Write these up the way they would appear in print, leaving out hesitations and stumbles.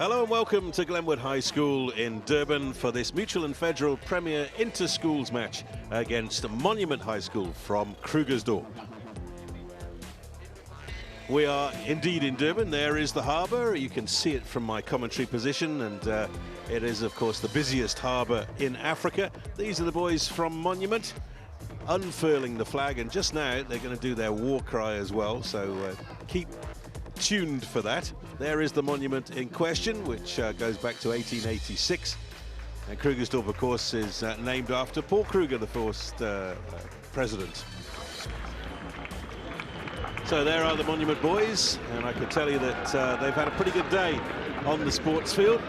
Hello and welcome to Glenwood High School in Durban for this Mutual and Federal Premier Interschools match against Monument High School from Krugersdorp. We are indeed in Durban. There is the harbour. You can see it from my commentary position, and it is, of course, the busiest harbour in Africa. These are the boys from Monument unfurling the flag, and just now they're going to do their war cry as well, so keep tuned for that. There is the monument in question, which goes back to 1886, and Krugersdorp, of course, is named after Paul Kruger, the first president. So there are the Monument boys, and I can tell you that they've had a pretty good day on the sports field.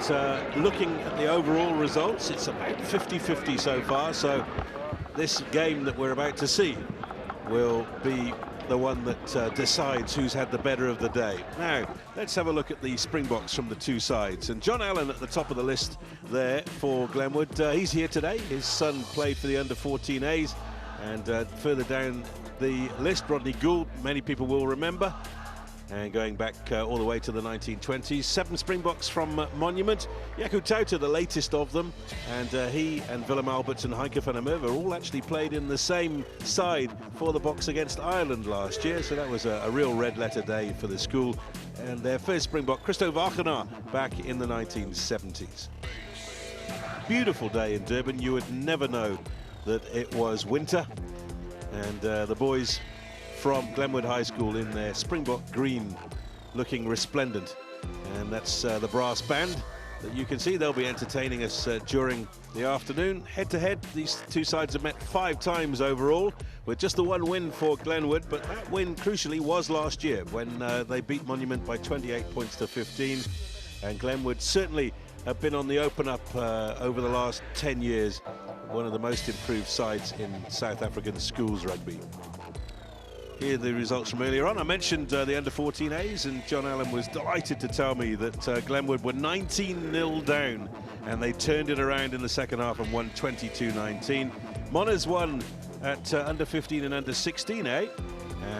But looking at the overall results, it's about 50-50 so far, so this game that we're about to see will be the one that decides who's had the better of the day. Now, let's have a look at the Springboks from the two sides. And John Allen at the top of the list there for Glenwood. He's here today. His son played for the under-14As. And further down the list, Rodney Gould, many people will remember. And going back all the way to the 1920s. 7 Springboks from Monument. Jaco Tauta, the latest of them. And he and Willem Alberts and Heike van der Merwe all actually played in the same side for the Boks against Ireland last year. So that was a real red letter day for the school. And their first Springbok, Christo Wagenaar, back in the 1970s. Beautiful day in Durban. You would never know that it was winter. And the boys from Glenwood High School in their Springbok green, looking resplendent. And that's the brass band that you can see. They'll be entertaining us during the afternoon. Head-to-head, these two sides have met 5 times overall, with just the one win for Glenwood. But that win, crucially, was last year when they beat Monument by 28 points to 15. And Glenwood certainly have been on the open-up over the last 10 years. One of the most improved sides in South African schools rugby. Here are the results from earlier on. I mentioned the under-14As, and John Allen was delighted to tell me that Glenwood were 19-0 down, and they turned it around in the second half and won 22-19. Monas won at under-15 and under-16A,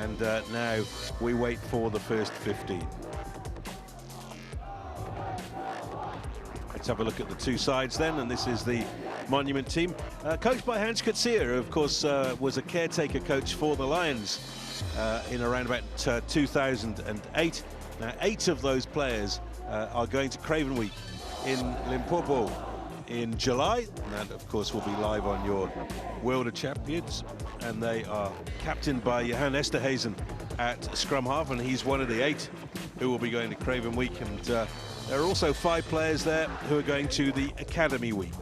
and now we wait for the first 15. Let's have a look at the two sides then, and this is the Monument team. Coached by Hans Coetzee, of course, was a caretaker coach for the Lions in around about 2008. Now, 8 of those players are going to Craven Week in Limpopo in July. And that, of course, will be live on your World of Champions. And they are captained by Johan Esterhuizen at scrum half, and he's one of the 8 who will be going to Craven Week. And there are also 5 players there who are going to the Academy Week.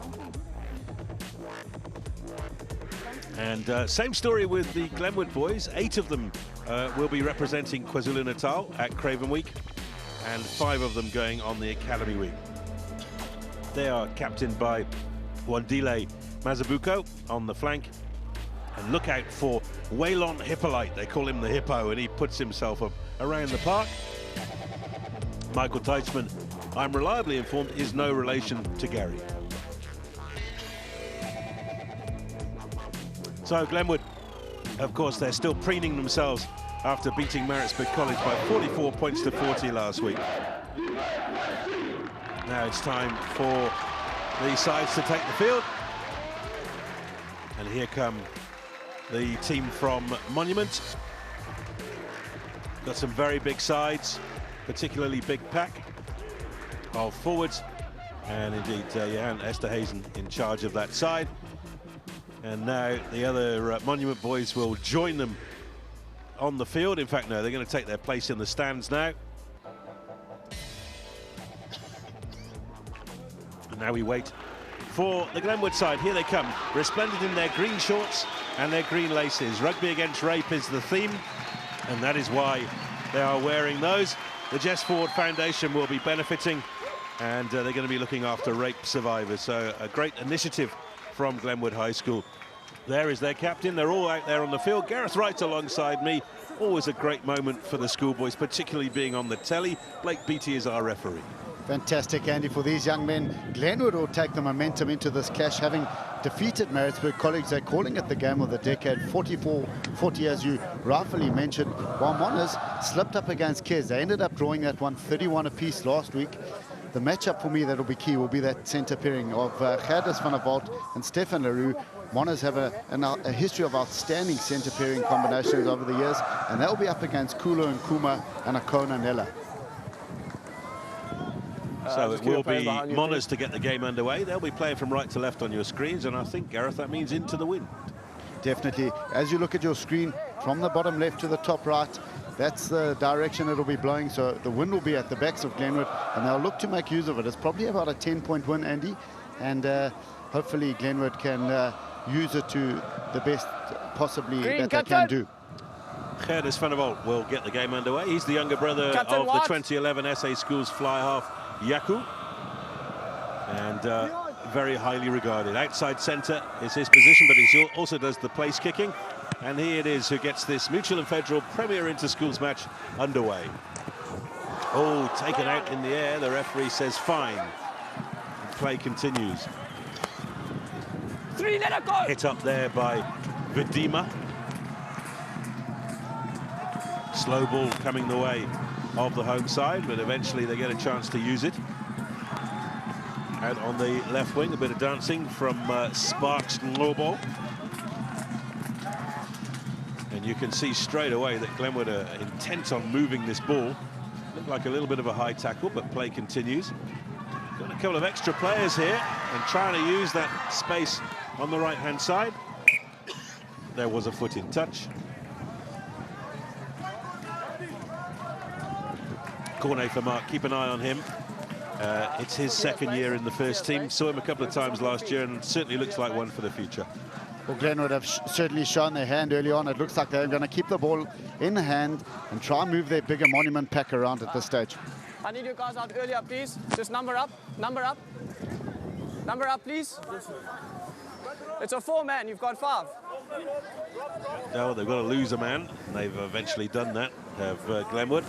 And same story with the Glenwood boys. 8 of them will be representing KwaZulu-Natal at Craven Week, and 5 of them going on the Academy Week. They are captained by Wandile Mazabuko on the flank. And look out for Waylon Hippolyte. They call him the Hippo, and he puts himself up around the park. Michael Teichman, I'm reliably informed, is no relation to Gary. So Glenwood, of course, they're still preening themselves after beating Maritzburg College by 44 points to 40 last week. Now it's time for the sides to take the field. And here come the team from Monument. Got some very big sides, particularly big pack of forwards. And indeed, Johan Esterhuizen in charge of that side. And now the other Monument boys will join them on the field. In fact, no, they're going to take their place in the stands now. And now we wait for the Glenwood side. Here they come, resplendent in their green shorts and their green laces. Rugby against rape is the theme, and that is why they are wearing those. The Jess Ford Foundation will be benefiting, and they're going to be looking after rape survivors. So a great initiative from Glenwood High School. There is their captain. They're all out there on the field. Gareth Wright alongside me. Always a great moment for the schoolboys, particularly being on the telly. Blake Beattie is our referee. Fantastic, Andy, for these young men. Glenwood will take the momentum into this clash, having defeated Maritzburg College. They're calling it the game of the decade, 44-40, as you rightfully mentioned, while Monas slipped up against Kes. They ended up drawing that one 31 apiece last week. The matchup for me that'll be key will be that centre pairing of Gerdus van der Walt and Stefan Leroux. Monas have a history of outstanding centre pairing combinations over the years, and they'll be up against Kulo and Kuma and Akona Nella. So it will be Monas to get the game underway. They'll be playing from right to left on your screens, and I think, Gareth, that means into the wind. Definitely. As you look at your screen, from the bottom left to the top right, that's the direction it'll be blowing. So the wind will be at the backs of Glenwood, and they'll look to make use of it. It's probably about a 10-point win, Andy, and hopefully Glenwood can use it to the best possibly that they can do. Gerdus van der Walt will get the game underway. He's the younger brother of the 2011 SA Schools fly half, Yaku, and very highly regarded. Outside centre is his position, but he also does the place kicking, and he it is who gets this Mutual and Federal Premier Interschools match underway. Oh, taken out in the air. The referee says fine. And play continues. Hit up there by Vidima. Slow ball coming the way of the home side, but eventually they get a chance to use it. Out on the left wing, a bit of dancing from Sparks Nglobo. And you can see straight away that Glenwood are intent on moving this ball. Looked like a little bit of a high tackle, but play continues. Got a couple of extra players here and trying to use that space on the right-hand side. There was a foot in touch. Cornet for Mark, keep an eye on him. It's his second year in the first team. Saw him a couple of times last year and certainly looks like one for the future. Well, Glenwood have certainly shown their hand early on. It looks like they're going to keep the ball in hand and try and move their bigger Monument pack around at this stage. I need you guys out earlier, please. Just number up, number up. Number up, please. It's a 4-man, you've got 5. No, they've got to lose a man. They've eventually done that, have Glenwood.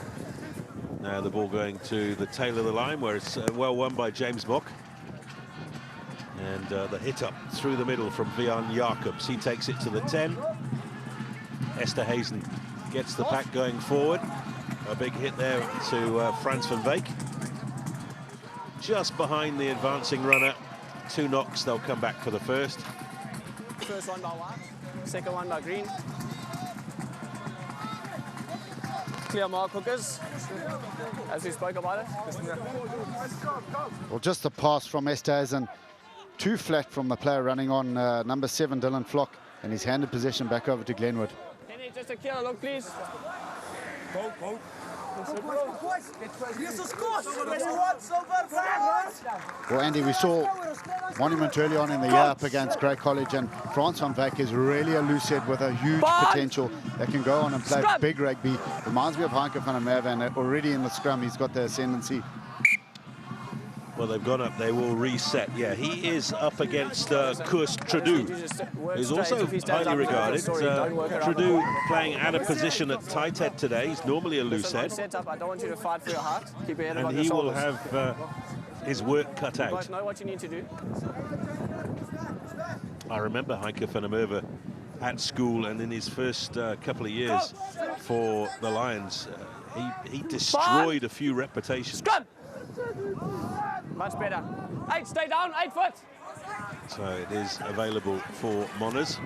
Now the ball going to the tail of the line, where it's well won by James Bock. And the hit up through the middle from Vian Jacobs. He takes it to the 10. Esther Hazen gets the pack going forward. A big hit there to Frans van Veek. Just behind the advancing runner. 2 knocks, they'll come back for the first. First one by white, second one by green. Clear mark hookers, as we spoke about it. Well, just the pass from Esther Hazen. Too flat from the player running on number 7, Dylan Flock, and he's handed possession back over to Glenwood. Kenny, just a clear look, please. Well, Andy, we saw Monument early on in the year up against Grey College, and Frans van Veek is really a loose head with a huge potential that can go on and play big rugby. Reminds me of Heinke van der Merwe, and already in the scrum he's got the ascendancy. Well, they've gone up, they will reset. Yeah, he is up against Koos Trudeau, who's also highly regarded. Trudeau playing out of position at tight head today. He's normally a loose head. I don't want you to fight for your heart. Keep your head above and he your will have his work cut out. You guys know what you need to do. I remember Heinke van der Merwe at school, and in his first couple of years for the Lions, he destroyed a few reputations. Much better. 8, stay down, 8 foot. So it is available for Monas.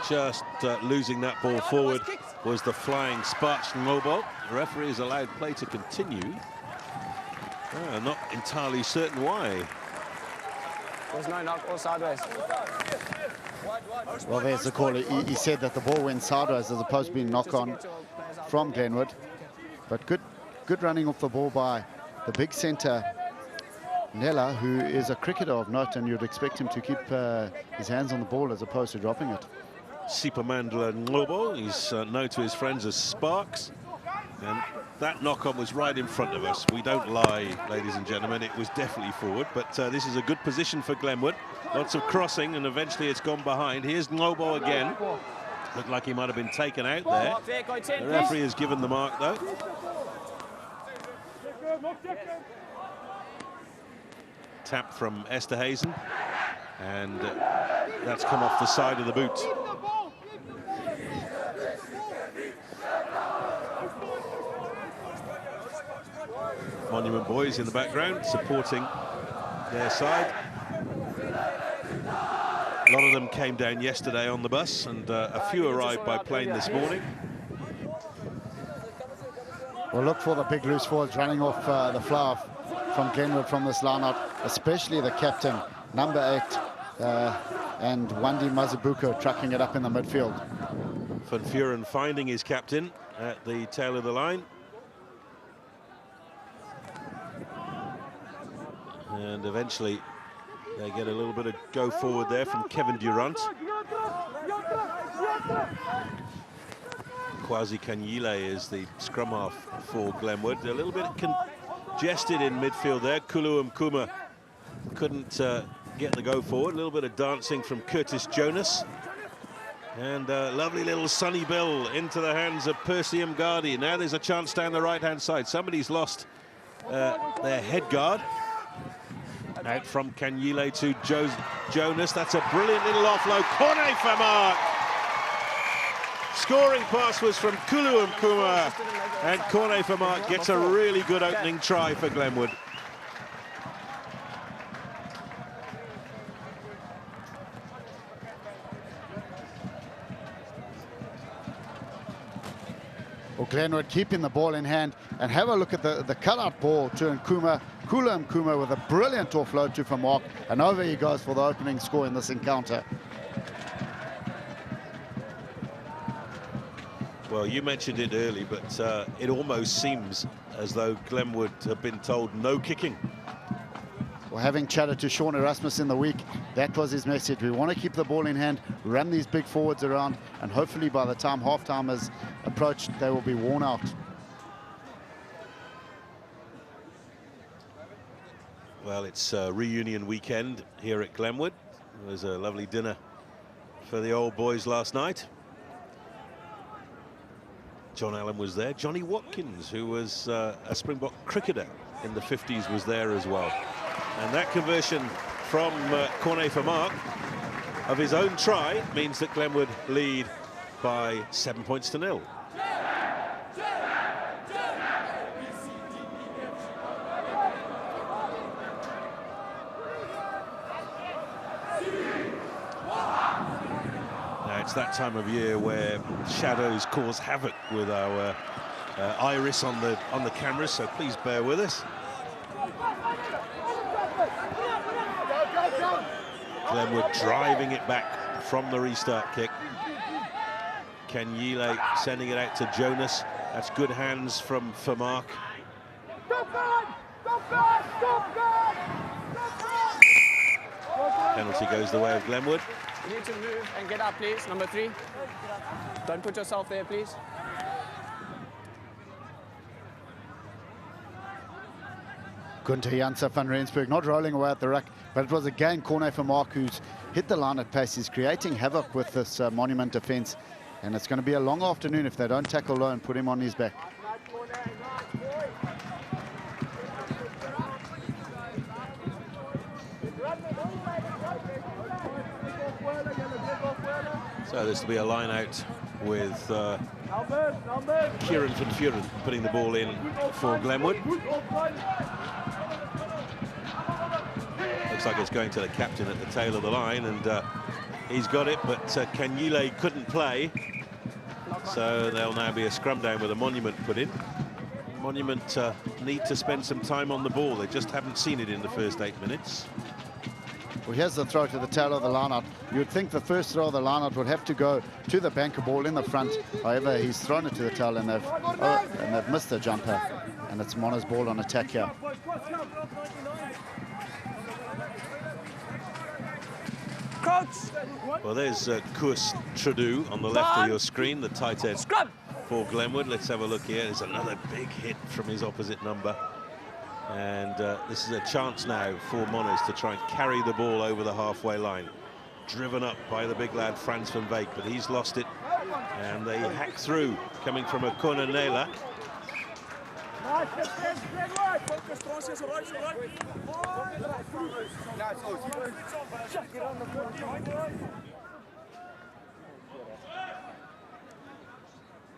Just losing that ball forward was the flying Sparks Nglobo. The referee has allowed play to continue. Not entirely certain why. There's no knock or sideways. Well, there's the call. He said that the ball went sideways as opposed to being knock on from Glenwood. But good running off the ball by the big centre, Nella, who is a cricketer of note, and you'd expect him to keep his hands on the ball as opposed to dropping it. Sipamandla Nglobo, he's known to his friends as Sparks. And that knock-on was right in front of us. We don't lie, ladies and gentlemen. It was definitely forward, but this is a good position for Glenwood. Lots of crossing, and eventually it's gone behind. Here's Nglobo again. Looked like he might have been taken out there. The referee has given the mark, though. Tap from Esterhazen, and that's come off the side of the boot. Monument boys in the background supporting their side. A lot of them came down yesterday on the bus, and a few arrived by plane this morning. We'll look for the big loose forwards running off the flower from Glenwood from this line-out, especially the captain, number 8, and Wandi Mazabuko trucking it up in the midfield. Van Vuren finding his captain at the tail of the line. And eventually they get a little bit of go forward there from Kevin Durant. Kwasi Kanyile is the scrum half for Glenwood. A little bit congested in midfield there. Kulu Mkuma couldn't get the go forward. A little bit of dancing from Curtis Jonas. And a lovely little sunny bill into the hands of Percy Mgadi. Now there's a chance down the right-hand side. Somebody's lost their head guard. Out from Kanyile to Jonas. That's a brilliant little offload. Cornet for Mark. Scoring pass was from Kulu Mkuma. And Cornet for Mark gets a really good opening try for Glenwood. Well, Glenwood keeping the ball in hand, and have a look at the cut-out ball to Nkuma. Kula Mkuma with a brilliant offload to Mark, and over he goes for the opening score in this encounter. Well, you mentioned it early, but it almost seems as though Glenwood have been told no kicking. Well, having chatted to Sean Erasmus in the week, that was his message. We want to keep the ball in hand, run these big forwards around, and hopefully by the time half-time has approached, they will be worn out. Well, it's reunion weekend here at Glenwood. There was a lovely dinner for the old boys last night. John Allen was there. Johnny Watkins, who was a Springbok cricketer in the 50s, was there as well. And that conversion from Cornet for Mark of his own try means that Glenwood lead by 7 points to 0. It's that time of year where shadows cause havoc with our iris on the cameras, so please bear with us. Glenwood driving it back from the restart kick. Kanyile sending it out to Jonas. That's good hands from Mark. Penalty goes the way of Glenwood. You need to move and get up, please. Number 3. Don't put yourself there, please. Gunther Janse van Rensburg not rolling away at the ruck, but it was again Cornet for Mark who's hit the line at pace. He's creating havoc with this Monument defence, and it's going to be a long afternoon if they don't tackle low and put him on his back. So this will be a line out with Kieran van Vuren putting the ball in for Glenwood. Looks like it's going to the captain at the tail of the line, and he's got it, but Kanyile couldn't play. So there'll now be a scrum down with a Monument put in. Monument need to spend some time on the ball. They just haven't seen it in the first 8 minutes. Well, here's the throw to the tail of the line-out. You would think the first throw of the line-out would have to go to the banker ball in the front. However, he's thrown it to the tail, and they've missed the jumper. And it's Mona's ball on attack here. Coach! Well, there's Koos Trudeau on the left of your screen, the tight end for Glenwood. Let's have a look here. There's another big hit from his opposite number. And this is a chance now for Monas to try and carry the ball over the halfway line. Driven up by the big lad Frans van Wyk, but he's lost it. And they hack through, coming from a corner Nela.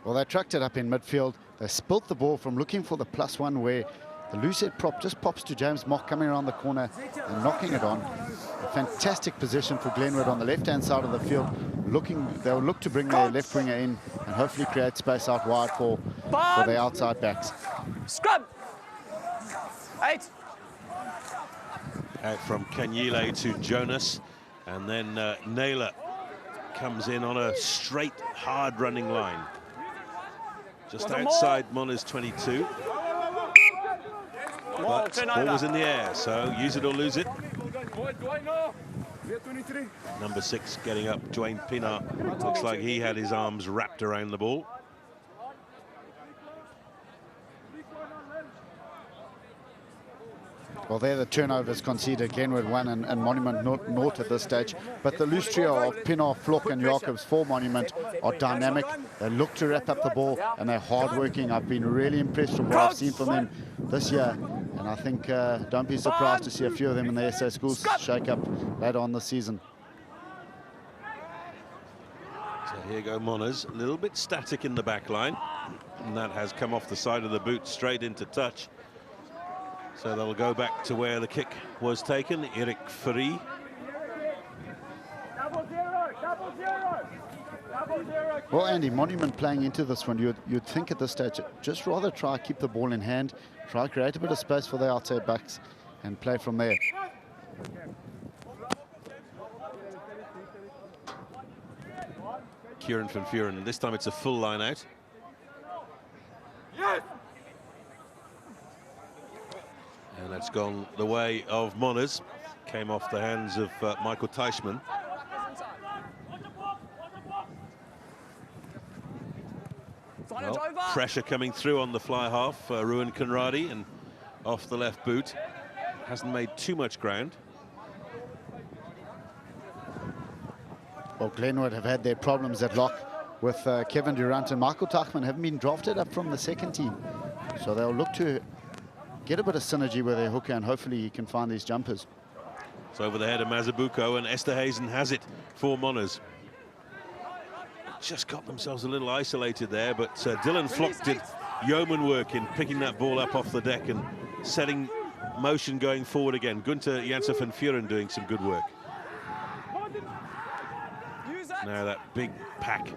Well, they trucked it up in midfield. They spilt the ball from looking for the +1 where the loose head prop just pops to James Mock coming around the corner and knocking it on. A fantastic position for Glenwood on the left-hand side of the field. They'll look to bring their left winger in and hopefully create space out wide for their outside backs. Scrub. 8. Out from Kanyile to Jonas, and then Naylor comes in on a straight, hard-running line. Just outside Mona's 22. But ball was in the air, so use it or lose it. Number 6 getting up, Dwayne Pinar. Looks like he had his arms wrapped around the ball. Well, there the turnovers conceded. Glenwood 1 and Monument 0 at this stage. But the loose trio of Pinar, Flock and Jacobs for Monument are dynamic. They look to wrap up the ball and they're hard-working. I've been really impressed with what I've seen from them this year. And I think don't be surprised to see a few of them in the SA Schools shake-up later on this season. So here go Monas, a little bit static in the back line. And that has come off the side of the boot straight into touch. So they'll go back to where the kick was taken. Eric Free. Well, Andy, Monument playing into this one, you'd think at this stage, just rather try keep the ball in hand, try create a bit of space for the outside backs and play from there. Kieran van Vuren, this time it's a full line out. And that's gone the way of Monas. Came off the hands of Michael Teichmann. Well, pressure coming through on the fly half. Ruan Conradi, and off the left boot. Hasn't made too much ground. Well, Glenwood have had their problems at lock with Kevin Durant and Michael Teichmann haven't been drafted up from the second team. So they'll look to get a bit of synergy with their hooker and hopefully he can find these jumpers. It's over the head of Mazabuko, and Esterhazen has it for Monas. Just got themselves a little isolated there, but Dylan Flock did yeoman work in picking that ball up off the deck and setting motion going forward again. Gunther Janssen van Vuren doing some good work. Now that big pack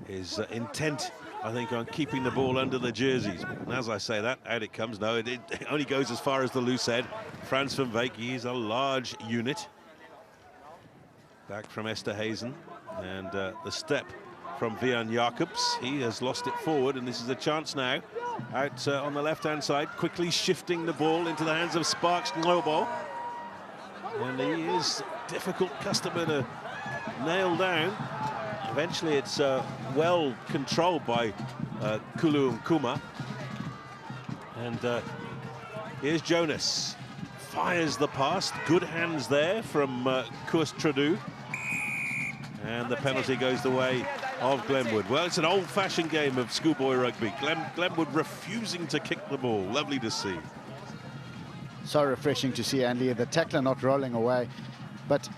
is intent, I think, on keeping the ball under the jerseys. And as I say that, out it comes. No, it only goes as far as the loose head. Frans van Wyk, he's a large unit. Back from Esterhazen, and the step from Vian Jacobs. He has lost it forward, and this is a chance now. Out on the left-hand side, quickly shifting the ball into the hands of Sparks Global. And he is a difficult customer to nail down. Eventually it's well controlled by Kulu Nkuma. And here's Jonas. Fires the pass. Good hands there from Koos Trudeau. And the penalty goes the way of Glenwood. Well, it's an old-fashioned game of schoolboy rugby. Glenwood refusing to kick the ball. Lovely to see. So refreshing to see, Andy. The tackler not rolling away. But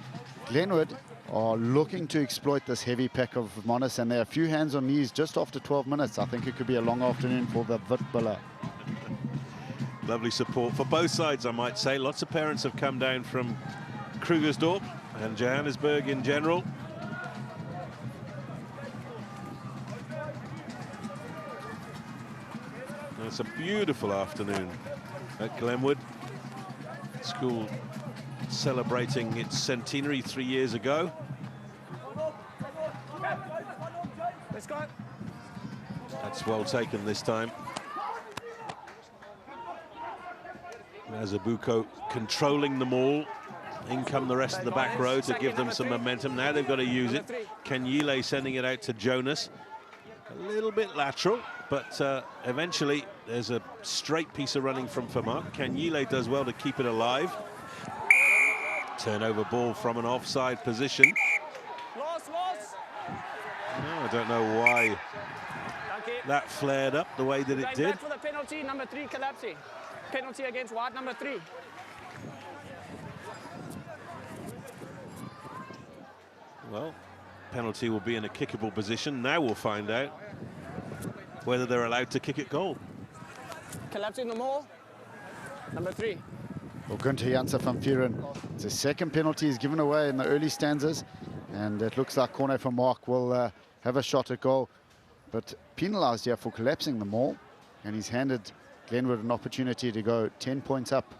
Glenwood are looking to exploit this heavy pack of Monas, and there are a few hands on knees just after 12 minutes. I think it could be a long afternoon for the Witbuller. Lovely support for both sides, I might say. Lots of parents have come down from Krugersdorp and Johannesburg in general. It's a beautiful afternoon at Glenwood. School celebrating its centenary 3 years ago. That's well taken this time. Mazabuko controlling the maul. In come the rest of the back row to give them some momentum. Now they've got to use it. Kanyile sending it out to Jonas. A little bit lateral, but eventually there's a straight piece of running from Famak. Kanyile does well to keep it alive. Turnover ball from an offside position. Loss. No, I don't know why that flared up the way that it did. Back for the penalty, number 3 collapsing. Penalty against ward number 3. Well, penalty will be in a kickable position. Now we'll find out whether they're allowed to kick it goal. Collapsing the maul, number 3. Well, Gunther Janse van Vuren, it's his second penalty he's given away in the early stanzas, and it looks like Corne van Mark will have a shot at goal, but penalised here for collapsing the maul, and he's handed Glenwood an opportunity to go 10 points up.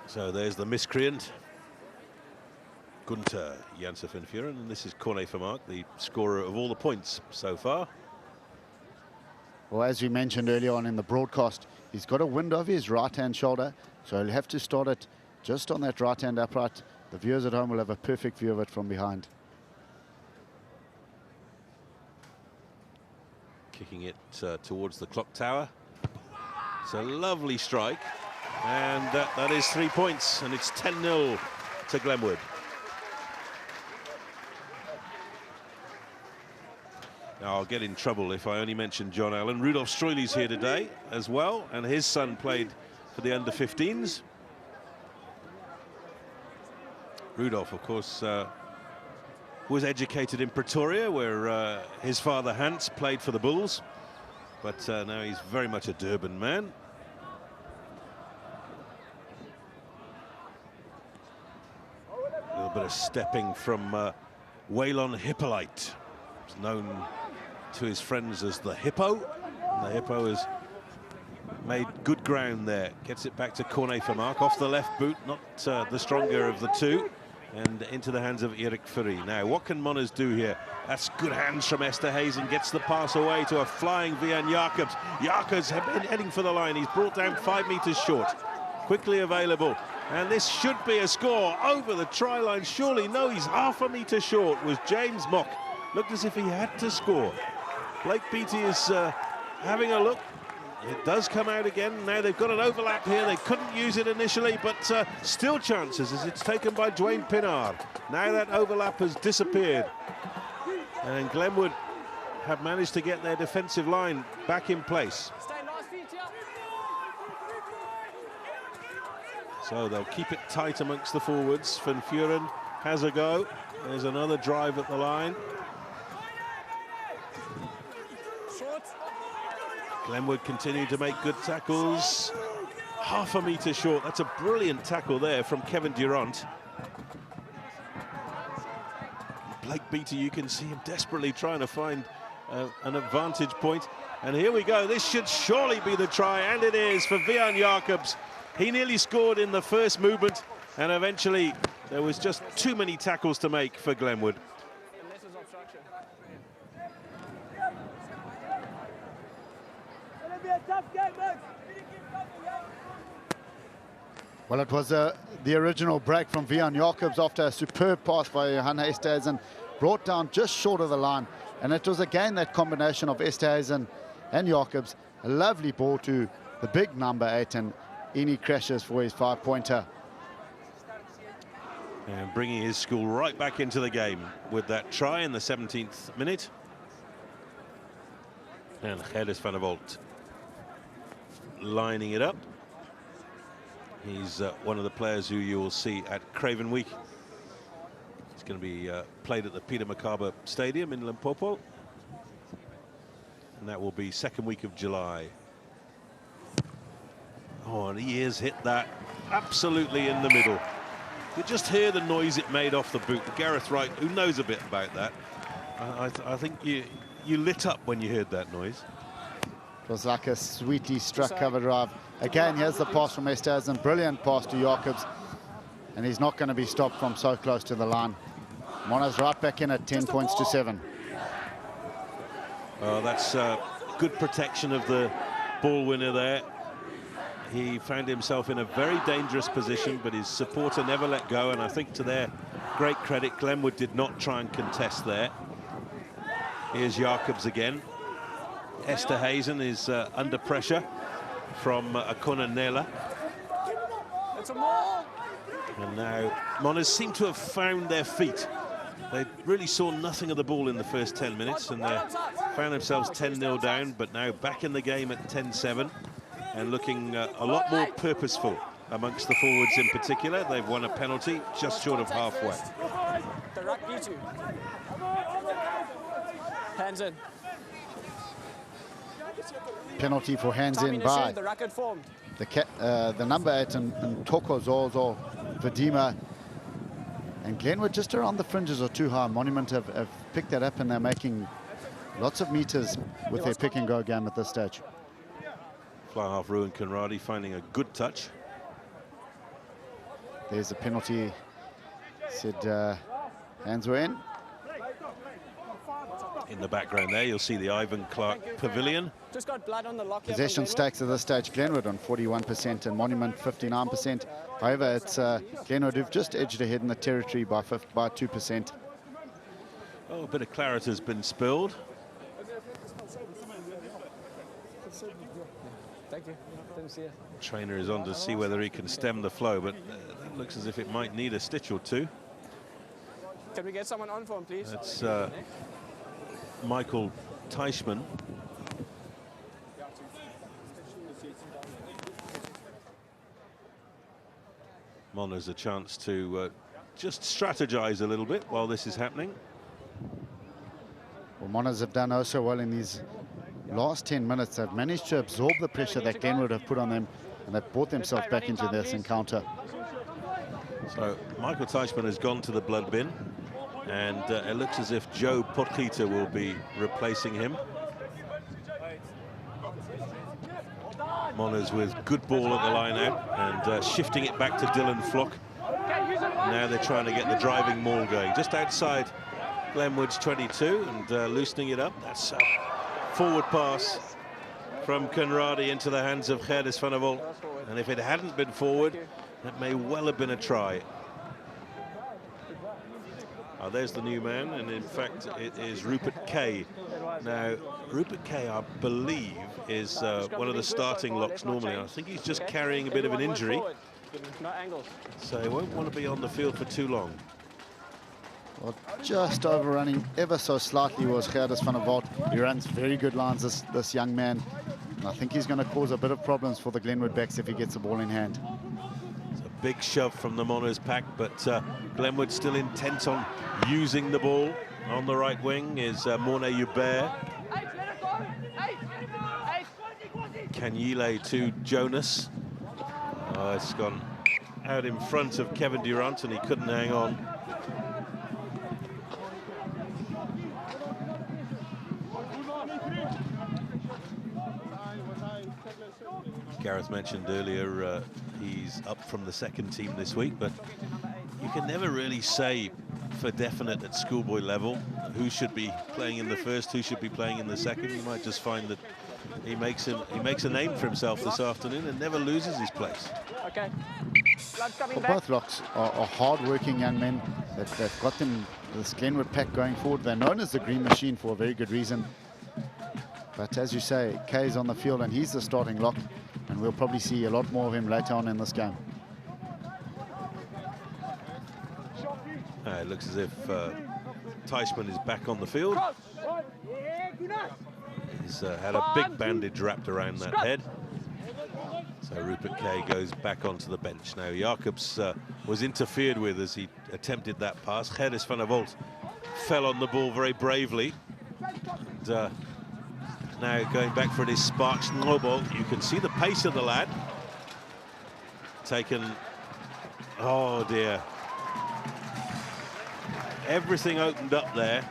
So there's the miscreant, Gunther Janse van Vuren, and this is Corne van Mark, the scorer of all the points so far. Well, as we mentioned earlier on in the broadcast, he's got a wind over his right-hand shoulder, so he'll have to start it just on that right-hand upright. The viewers at home will have a perfect view of it from behind. Kicking it towards the clock tower. It's a lovely strike, and that is 3 points, and it's 10-0 to Glenwood. Now, I'll get in trouble if I only mention John Allen. Rudolf Streuley's here today as well, and his son played for the under-15s. Rudolf, of course, was educated in Pretoria, where his father Hans played for the Bulls, but now he's very much a Durban man. A little bit of stepping from Waylon Hippolyte. He's known to his friends as the Hippo, and the Hippo has made good ground there. Gets it back to Corne van Mark, off the left boot, not the stronger of the two, and into the hands of Erik Furrie. Now, what can Monners do here? That's good hands from Esterhuizen, gets the pass away to a flying Vian Jacobs. Jacobs heading for the line. He's brought down 5 meters short. Quickly available, and this should be a score over the try line. Surely, no, he's half a meter short, was James Mock. Looked as if he had to score. Blake Beattie is having a look. It does come out again. Now they've got an overlap here. They couldn't use it initially, but still chances as it's taken by Dwayne Pinard. Now that overlap has disappeared. And Glenwood have managed to get their defensive line back in place. So they'll keep it tight amongst the forwards. Van Vuren has a go. There's another drive at the line. Glenwood continue to make good tackles. Half a meter short. That's a brilliant tackle there from Kevin Durant. Blake Beattie, you can see him desperately trying to find an advantage point. And here we go. This should surely be the try, and it is for Vian Jacobs. He nearly scored in the first movement, and eventually there was just too many tackles to make for Glenwood. Well, it was the original break from Vian Jacobs after a superb pass by Johanna Esterhuizen, brought down just short of the line. And it was again that combination of Esterhuizen and Jacobs. A lovely ball to the big number 8, and Eni crashes for his 5-pointer. And bringing his school right back into the game with that try in the 17th minute. And Gerdes van der Walt lining it up. He's one of the players who you will see at Craven Week. It's going to be played at the Peter Makabe Stadium in Limpopo. And that will be second week of July. Oh, and he has hit that absolutely in the middle. You just hear the noise it made off the boot. Gareth Wright, who knows a bit about that, I think you lit up when you heard that noise. It was like a sweetly struck cover drive. Again, here's the pass from Esterhuizen. Brilliant pass to Jacobs. And he's not going to be stopped from so close to the line. Mona's right back in at 10 points to 7. Oh, that's good protection of the ball winner there. He found himself in a very dangerous position, but his supporter never let go. And I think to their great credit, Glenwood did not try and contest there. Here's Jacobs again. Esterhuizen is under pressure from Akona Nela. It's a maul. And now Monners seem to have found their feet. They really saw nothing of the ball in the first 10 minutes, and they found themselves 10-0 down, but now back in the game at 10-7 and looking a lot more purposeful amongst the forwards in particular. They've won a penalty just short of halfway. The rugby too. Hands in. Penalty for hands Time in by the racket formed. the number 8 and Toko Zozo Vadima. And Glenwood just around the fringes are too high. Monument have picked that up, and they're making lots of meters with their pick and go game at this stage. Fly half Ruin Conradi finding a good touch. There's a penalty. Said hands were in. In the background there, you'll see the Ivan Clark Pavilion. Just got blood on the lock. Possession stakes at this stage, Glenwood on 41% and Monument 59%. However, it's Glenwood who've just edged ahead in the territory by 2%. Oh, a bit of claret has been spilled. Thank you. Didn't see it. Trainer is on to see whether he can stem the flow, but it looks as if it might need a stitch or two. Can we get someone on for him, please? That's Michael Teichmann. Monner's a chance to just strategize a little bit while this is happening. Well, Monas have done oh so well in these last 10 minutes. They've managed to absorb the pressure that Glenwood have put on them, and they've brought themselves back into this encounter. So Michael Teichmann has gone to the blood bin, and it looks as if Joe Potgieter will be replacing him. Moners with good ball at the line out, and shifting it back to Dylan Flock. Now they're trying to get the driving maul going just outside Glenwood's 22 and loosening it up. That's a forward pass from Conradi into the hands of Gerdes van der Walt, and if it hadn't been forward, that may well have been a try. There's the new man, and in fact it is Rupert Kay. Now Rupert Kay, I believe, is one of the starting locks normally. I think he's just carrying a bit of an injury, so he won't want to be on the field for too long. Well, just overrunning ever so slightly was Gerdes van der Walt. He runs very good lines, this young man, and I think he's going to cause a bit of problems for the Glenwood backs if he gets the ball in hand. It's a big shove from the Moners pack, but Glenwood still intent on using the ball. On the right wing is Morne Hubert. Kanyile to Jonas. It's gone out in front of Kevin Durant, and he couldn't hang on. Gareth mentioned earlier he's up from the second team this week, but you can never really say for definite at schoolboy level who should be playing in the first, who should be playing in the second. You might just find that he makes a name for himself this afternoon and never loses his place. Okay. Well, both locks are hard-working young men. They've got this Glenwood pack going forward. They're known as the Green Machine for a very good reason. But as you say, Kay's on the field and he's the starting lock, and we'll probably see a lot more of him later on in this game. It looks as if Teichmann is back on the field. He's had a big bandage wrapped around that head. So Rupert Kay goes back onto the bench. Now Jacobs was interfered with as he attempted that pass. Gerdes van der Walt fell on the ball very bravely. And, now going back for his Sparks ball. You can see the pace of the lad. Taken, oh dear. Everything opened up there,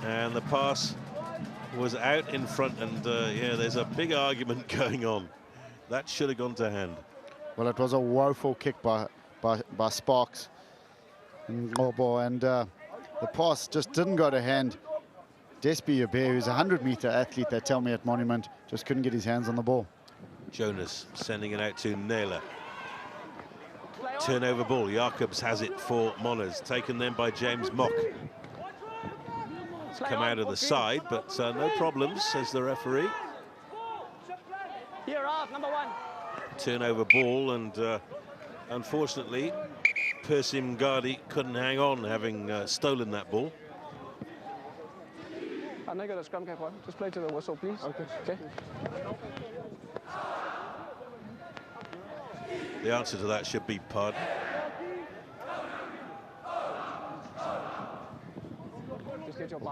and the pass was out in front, and yeah, there's a big argument going on. That should have gone to hand. Well, it was a woeful kick by Sparks. And the pass just didn't go to hand. Despi Hubert, who's a 100-meter athlete, they tell me at Monument, just couldn't get his hands on the ball. Jonas sending it out to Naylor. Turnover ball. Jacobs has it for Moners, taken then by James Mock. It's come out of the side, but no problems, says the referee. Here out, number 1. Turnover ball, and unfortunately, Percy Mgadi couldn't hang on, having stolen that ball. I know you got a scrum cap on. Just play to the whistle, please. Okay. The answer to that should be pardon.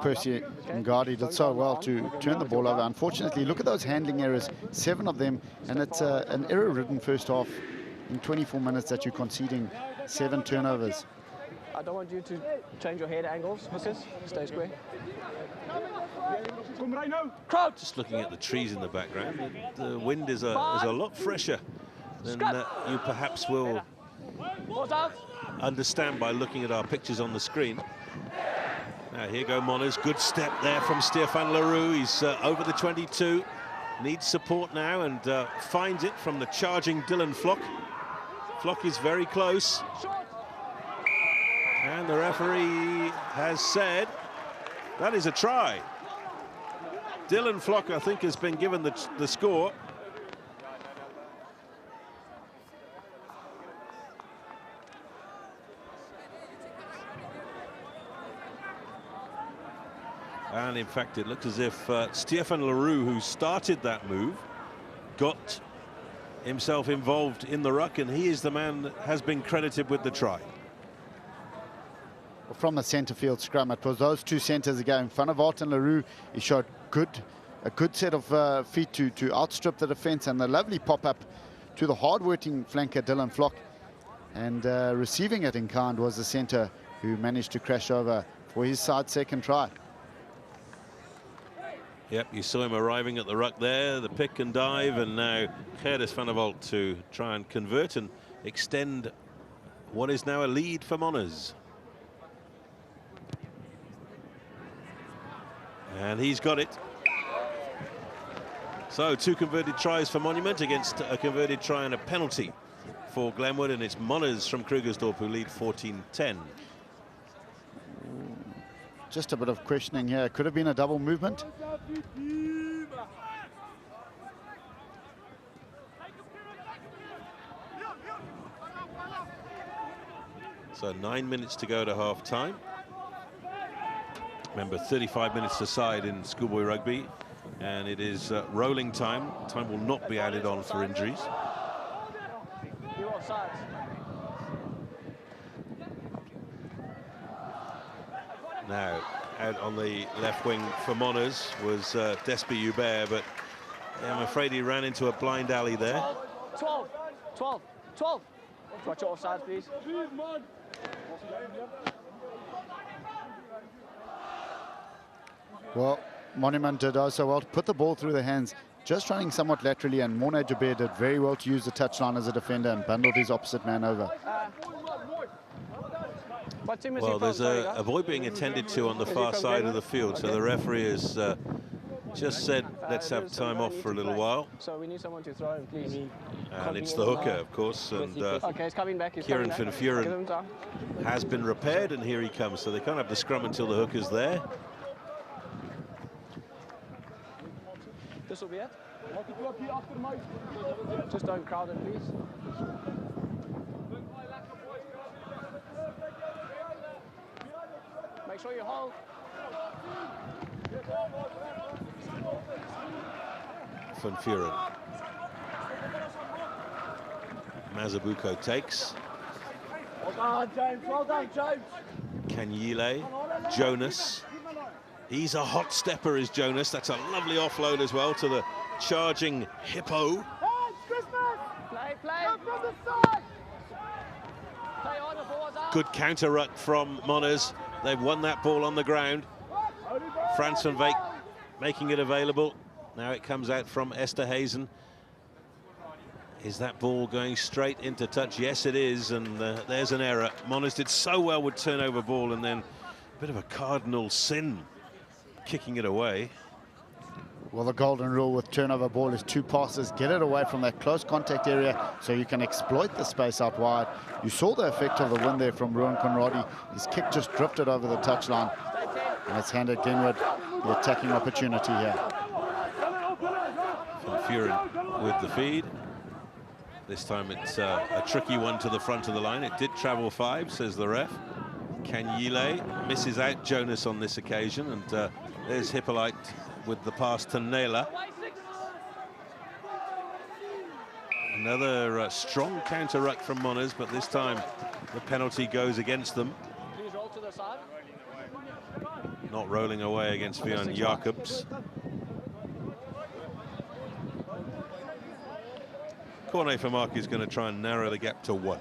Percy Ngadi did so well to turn the ball over. Unfortunately, look at those handling errors, 7 of them, and it's an error-ridden first half in 24 minutes that you're conceding 7 turnovers. I don't want you to change your head angles, Mrs. Stay square. Crowd. Just looking at the trees in the background, the wind is a lot fresher than you perhaps will understand by looking at our pictures on the screen. Now here go Monners, good step there from Stefan Leroux. He's over the 22, needs support now and finds it from the charging Dylan Flock. Flock is very close. And the referee has said that is a try. Dylan Flock, I think, has been given the score. And in fact, it looked as if Stefan Leroux, who started that move, got himself involved in the ruck, and he is the man that has been credited with the try. From the centre field scrum, it was those 2 centres again in front of Arten Leroux. He showed a good set of feet to outstrip the defence, and a lovely pop-up to the hard-working flanker Dylan Flock. And receiving it in kind was the centre who managed to crash over for his side's second try. Yep, you saw him arriving at the ruck there, the pick and dive, and now Gerdes van der Walt to try and convert and extend what is now a lead for Monners. And he's got it. So 2 converted tries for Monument against a converted try and a penalty for Glenwood, and it's Monners from Krugersdorp who lead 14-10. Just a bit of questioning here. Could have been a double movement. So 9 minutes to go to half time. Remember, 35 minutes aside in schoolboy rugby, and it is rolling time. Time will not be added on for injuries. Now, out on the left wing for Monners was Despi Hubert, but I'm afraid he ran into a blind alley there. 12. Watch your offsides, please. Well, Monument did also well to put the ball through the hands, just running somewhat laterally, and Morne Jabir did very well to use the touchline as a defender and bundled his opposite man over. Well, there's a boy being attended to on the far side of the field, so the referee has just said, let's have time off for a little while. So we need someone to throw him, please. And it's the hooker, of course, and okay, he's coming back. Kieran van Vuren has been repaired, and here he comes. So they can't have the scrum until the hooker's there. This will be it. Just don't crowd it, please. Make sure you hold. Van Vuren. Mazabuko takes. Well done, James. Well done, James. Kanyile. Jonas. He's a hot stepper, is Jonas. That's a lovely offload as well to the charging Hippo. Play. From the side. Play on, the ball's out. Good counter ruck from Monners. They've won that ball on the ground. Frans van Veek making it available. Now it comes out from Esther Hazen. Is that ball going straight into touch? Yes, it is, and there's an error. Monners did so well with turnover ball, and then a bit of a cardinal sin kicking it away. Well, the golden rule with turnover ball is 2 passes. Get it away from that close contact area so you can exploit the space out wide. You saw the effect of the win there from Ruan Conradi. His kick just drifted over the touchline. And it's handed Glenwood the attacking opportunity here. Van Vuren with the feed. This time it's a tricky one to the front of the line. It did travel 5, says the ref. Kanyile misses out Jonas on this occasion, and There's Hippolyte with the pass to Naylor. Another strong counter-ruck from Monners, but this time the penalty goes against them. Please roll to the side. Not rolling away against Vian Jacobs. Cornet for Mark is going to try and narrow the gap to 1.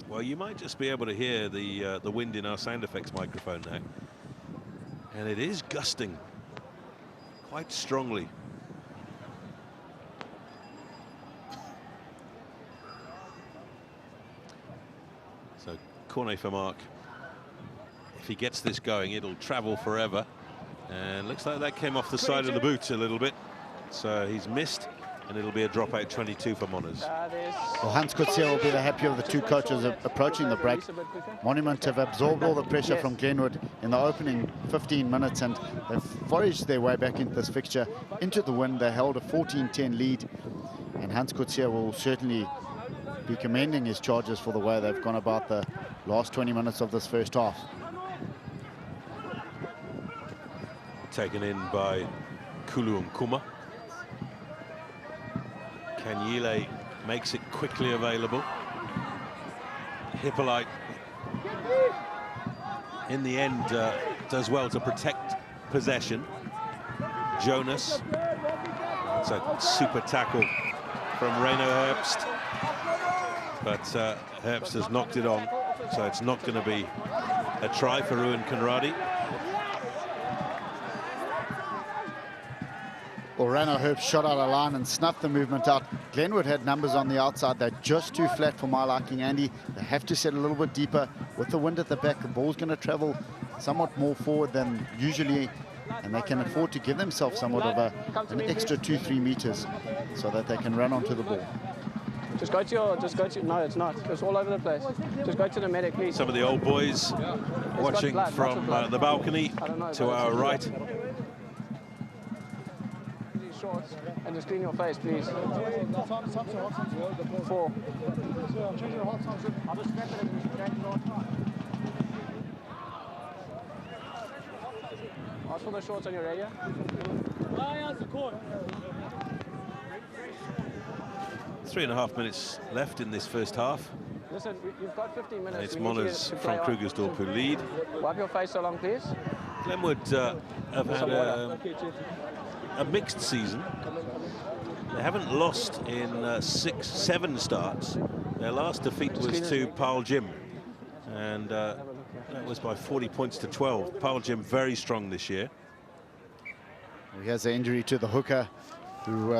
Well, you might just be able to hear the wind in our sound effects microphone now, and it is gusting quite strongly. So Cornet for Mark. If he gets this going, it'll travel forever, and looks like that came off the side of the boot a little bit, so he's missed. And it'll be a dropout 22 for Monners. Well, Hans Kutsia will be the happier of the two coaches approaching the break. Monument have absorbed all the pressure from Glenwood in the opening 15 minutes, and they've foraged their way back into this fixture, into the win. They held a 14-10 lead, and Hans Kutsia will certainly be commending his charges for the way they've gone about the last 20 minutes of this first half. Taken in by Kulu Nkuma. Kanyile makes it quickly available. Hippolyte, in the end, does well to protect possession. Jonas, it's a super tackle from Reino Herbst, but Herbst has knocked it on, so it's not going to be a try for Ruan Conradi. Well, Reino Herbst shot out of line and snuffed the movement out. Glenwood had numbers on the outside. They're just too flat for my liking, Andy. They have to set a little bit deeper. With the wind at the back, the ball's going to travel somewhat more forward than usually, and they can afford to give themselves somewhat of an extra 2-3 meters so that they can run onto the ball. Just go to, no, it's not. It's all over the place. Just go to the medic, please. Some of the old boys watching from the balcony to our right. Shorts and just clean your face, please. 4. Ask for the shorts on your radio. 3.5 minutes left in this first half. Listen, you've got 15 minutes. It's Monners from Krugersdorp who lead. Wipe your face so long, please. Glenwood have had a mixed season. They haven't lost in 6-7 starts. Their last defeat was to Paul Jim, and that was by 40 points to 12. Paul Jim very strong this year. He has an injury to the hooker, who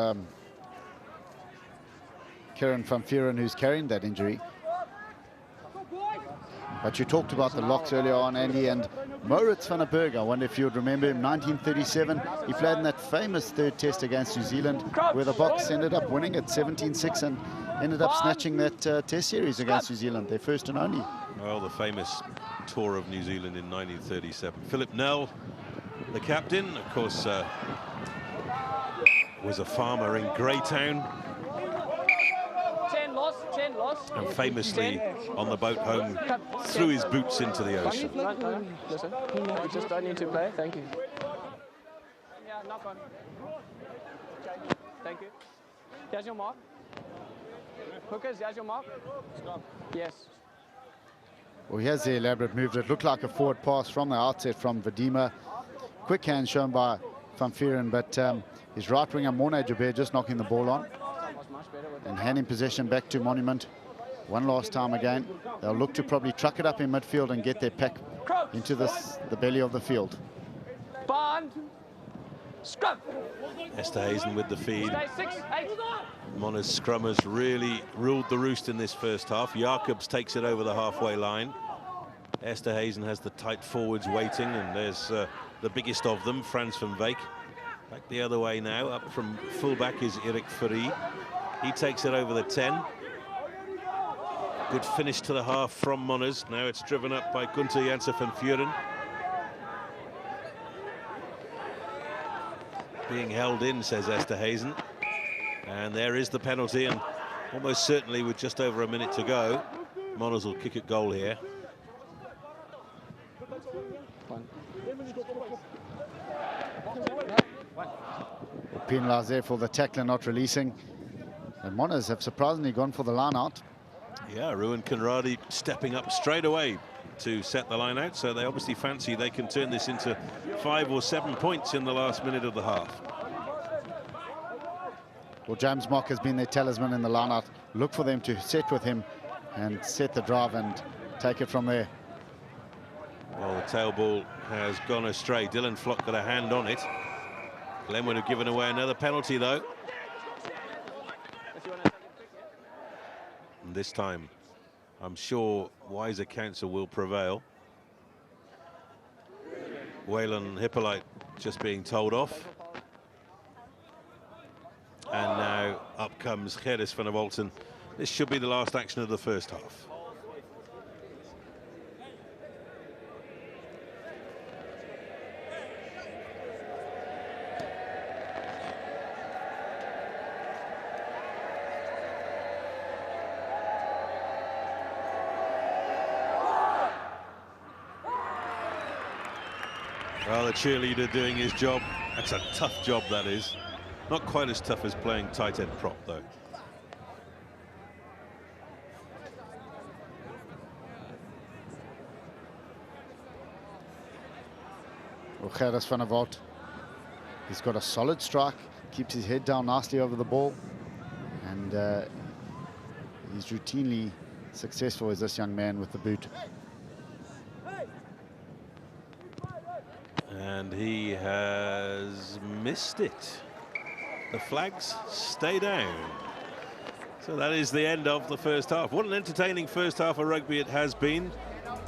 Kieran van Vuren, who's carrying that injury. But you talked about the locks earlier on, Andy, and Moritz van der Berg, I wonder if you would remember him, 1937. He played in that famous third test against New Zealand, where the Boks ended up winning at 17-6 and ended up snatching that test series against New Zealand, their first and only. Well, the famous tour of New Zealand in 1937. Philip Nell, the captain, of course, was a farmer in Greytown. 10 lost. And famously, on the boat home, threw his boots into the ocean. No, listen, you just don't need to play. Thank you. Yeah, knock on. Okay. Thank you. Here's your mark. Hookers, here's your mark. Yes. Well, here's the elaborate move. It looked like a forward pass from the outset from Vadima. Quick hand shown by Van Vuren, but his right winger, Morne Joubert, just knocking the ball on. And handing possession back to Monument. One last time again. They'll look to probably truck it up in midfield and get their pack into the belly of the field. Bond. Scrum. Esterhazen with the feed. Stay 6, 8. Monners scrummers really ruled the roost in this first half. Jacobs takes it over the halfway line. Esterhazen has the tight forwards waiting, and there's the biggest of them, Frans van Wyk. Back the other way now. Up from fullback is Erik Fourie. He takes it over the 10. Good finish to the half from Monners. Now it's driven up by Gunther Janssen van Vuren. Being held in, says Esterhazen. And there is the penalty, and almost certainly with just over a minute to go, Monas will kick at goal here. Penalised there for the tackler not releasing. And Monas have surprisingly gone for the line out. Yeah, Ruan Conradi stepping up straight away to set the line out, so they obviously fancy they can turn this into 5 or 7 points in the last minute of the half. Well, James Mock has been their talisman in the line out. Look for them to set with him and set the drive and take it from there. Well, the tail ball has gone astray. Dylan Flock got a hand on it. Glenwood have given away another penalty, though. And this time, I'm sure wiser counsel will prevail. Waylon Hippolyte just being told off. And now up comes Gerris van der Walten. This should be the last action of the first half. Well, the cheerleader doing his job. That's a tough job, that is. Not quite as tough as playing tight end prop, though. Well, Gerris van der Walt, he's got a solid strike, keeps his head down nicely over the ball, and he's routinely successful as this young man with the boot. And he has missed it. The flags stay down. So that is the end of the first half. What an entertaining first half of rugby it has been.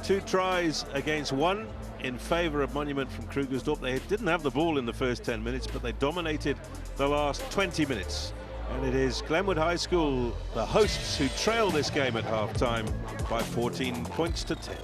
2 tries against 1 in favour of Monument from Krugersdorp. They didn't have the ball in the first 10 minutes, but they dominated the last 20 minutes. And it is Glenwood High School, the hosts, who trail this game at half-time by 14 points to 10.